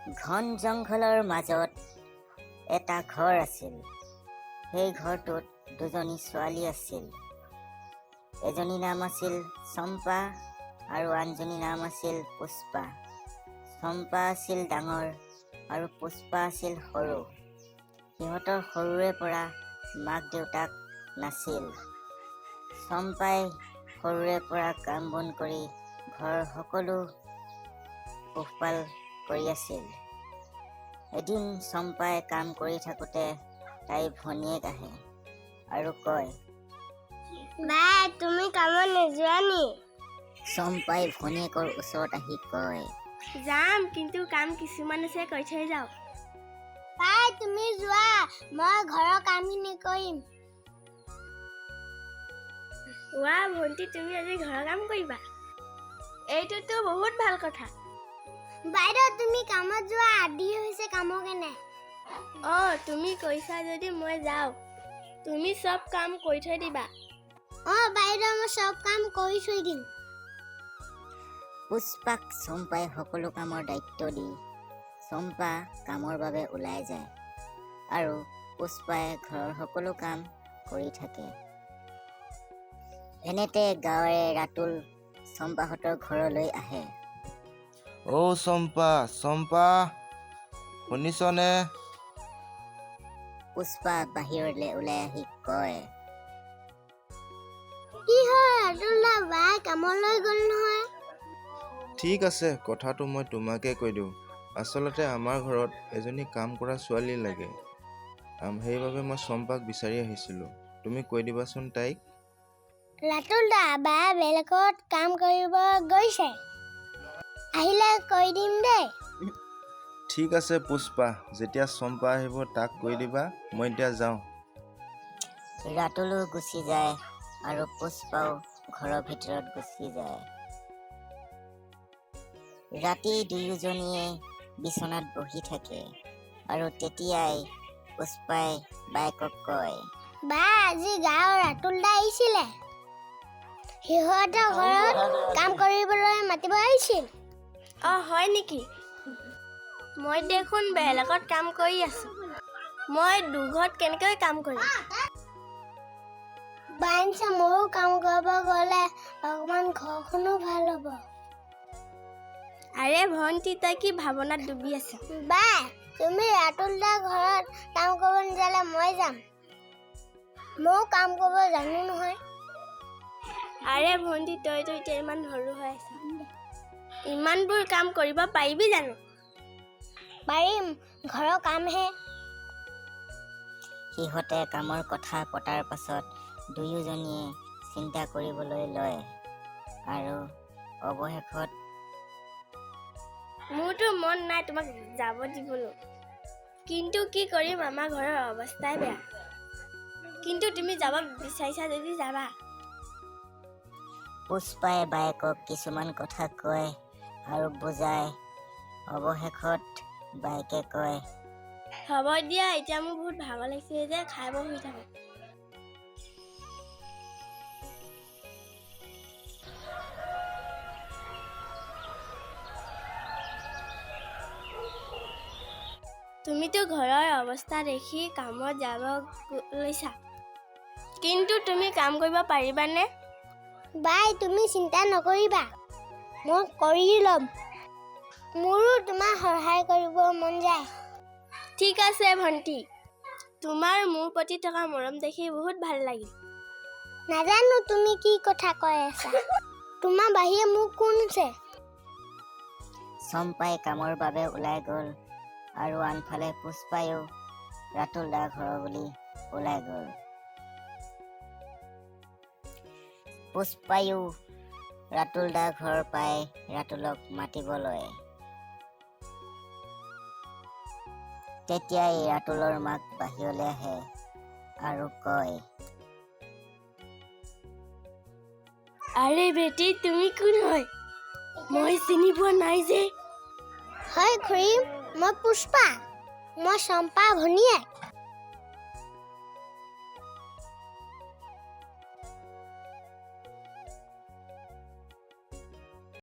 ঘন জংঘলৰ মাজত এটা ঘৰ আছিল। সেই ঘৰটোত দুজনী ছোৱালী আছিল। এজনী নাম আছিল চম্পা আৰু আনজনী নাম আছিল পুষ্পা। চম্পা আছিল ডাঙৰ আৰু পুষ্পা আছিল সৰু। সিহঁতৰ সৰুৰে পৰা মাক দেউতাক নাছিল। চম্পাই সৰুৰে পৰা কাম বন কৰি ঘৰৰ সকলো পোহপাল কৰি আছিল। এদিন চম্পাই কাম কৰি থাকোঁতে তাইৰ ভনীয়েক আহে আৰু কয়, বাই, তুমি কামত নোযোৱা নি? চম্পাই ভনীয়েকৰ ওচৰত আহি কয়, যাম, কিন্তু কাম কিছুমান আছে, কৈ থৈ যাওক। বাই, তুমি যোৱা, মই ঘৰৰ কামখিনি কৰিম। ৱাহ ভণ্টি, তুমি আজি ঘৰৰ কাম কৰিবা? এইটোতো বহুত ভাল কথা। বাইদেউ, তুমি কামত যোৱা, আদি হৈছে কামৰ কেনে। তুমি কৈছা যদি মই যাওঁ। তুমি চব কাম কৰি থৈ দিবা। বাইদেউ, মই চব কাম কৰি থৈ দিম। পুষ্পাক চম্পাই সকলো কামৰ দায়িত্ব দি চম্পা কামৰ বাবে ওলাই যায় আৰু পুষ্পাই ঘৰৰ সকলো কাম কৰি থাকে। এনেতে গাঁৱৰে ৰাতুল চম্পাহঁতৰ ঘৰলৈ আহে। চম্পা, শুনিছনে? পুষ্পা বাহিৰলৈ ওলাই আহি কয়, কি হয় ৰাতুল দা, বাই কামলৈ গ'ল নহয়। ঠিক আছে, কথাটো মই তোমাকে কৈ দিওঁ। আচলতে আমাৰ ঘৰত এজনী কাম কৰা ছোৱালী লাগে। সেইবাবে মই চম্পাক বিচাৰি আহিছিলোঁ। তুমি কৈ দিবাচোন তাইক। ৰাতুল দা, বাই বেলেগত কাম কৰিব গৈছে, আহিলে কৈ দিম দেই। ঠিক আছে পুষ্পা, যেতিয়া চম্পা আহিব তাক কৈ দিবা। মই এতিয়া যাওঁ। ৰাতুলো গুচি যায় আৰু পুষ্পাও ঘৰৰ ভিতৰত গুচি যায়। ৰাতি দুয়োজনীয়ে বিচনাত বহি থাকে আৰু তেতিয়াই পুষ্পাই বায়েকক কয়, বা, আজি গাঁৱৰ ৰাতুল দা আহিছিলে। সিহঁতৰ ঘৰত কাম কৰিবলৈ মাতিব আহিছিল। হয় নেকি? মই দেখোন বেলেগত কাম কৰি আছো। মই দুঘৰত কেনেকৈ কাম কৰিম? বাইনচা, ময়ো কাম কৰিব গ'লে অকমান ঘৰখনো ভাল হ'ব। আৰে ভণ্টি, তই কি ভাৱনাত ডুবি আছ? বা, তুমি ৰাতুল দাৰ ঘৰত কাম কৰিব নিজালে মই যাম। ময়ো কাম কৰিব জানো নহয়। আৰে ভণ্টি, তইতো এতিয়া ইমান সৰু হৈ আছ। ইমানবোৰ কাম কৰিব পাৰিবি জানো? পাৰিম, ঘৰৰ কামহে। সিহঁতে কামৰ কথা পতাৰ পাছত দুয়োজনীয়ে চিন্তা কৰিবলৈ লয় আৰু অৱশেষত মোৰতো মন নাই তোমাক যাব দিবলৈ, কিন্তু কি কৰিম, আমাৰ ঘৰৰ অৱস্থাই বেয়া। কিন্তু তুমি যাব বিচাৰিছা যদি যাবা। পুষ্পাই বায়েকক কিছুমান কথা কয় আৰু বুজায়। অৱশেষত বায়েকে কয়, হ'ব দিয়া, এতিয়া মোৰ বহুত ভাগৰ লাগিছে যে, খাই বৈ শুই থাকোঁ। তুমিতো ঘৰৰ অৱস্থা দেখি কামত যাব লৈছা, কিন্তু তুমি কাম কৰিব পাৰিবানে? বাই, তুমি চিন্তা নকৰিবা, মই কৰি ল'ম। মোৰো তোমাৰ সহায় কৰিব মন যায়। ঠিক আছে ভণ্টি, তোমাৰ মোৰ প্ৰতি থকা মৰম দেখি বহুত ভাল লাগিল। নাজানো তুমি কি কথা কৈ আছা, তোমাৰ বাহিৰে মোক কোন আছে? চম্পাই কামৰ বাবে ওলাই গ'ল আৰু আনফালে পুষ্পায়ো ৰাতুল দাৰ ঘৰ বুলি ওলাই গ'ল। পুষ্পায়ো ৰাতুল দাৰ ঘৰ পাই ৰাতুলক মাতিবলৈ। তেতিয়াই ৰাতুলৰ মাক বাহিৰলৈ আহে আৰু কয়, আৰে বেটি, তুমি কোন হয়? মই চিনি পোৱা নাই যে। হয় খুৰী, মই পুষ্পা, মই চম্পা ভনীয়েক।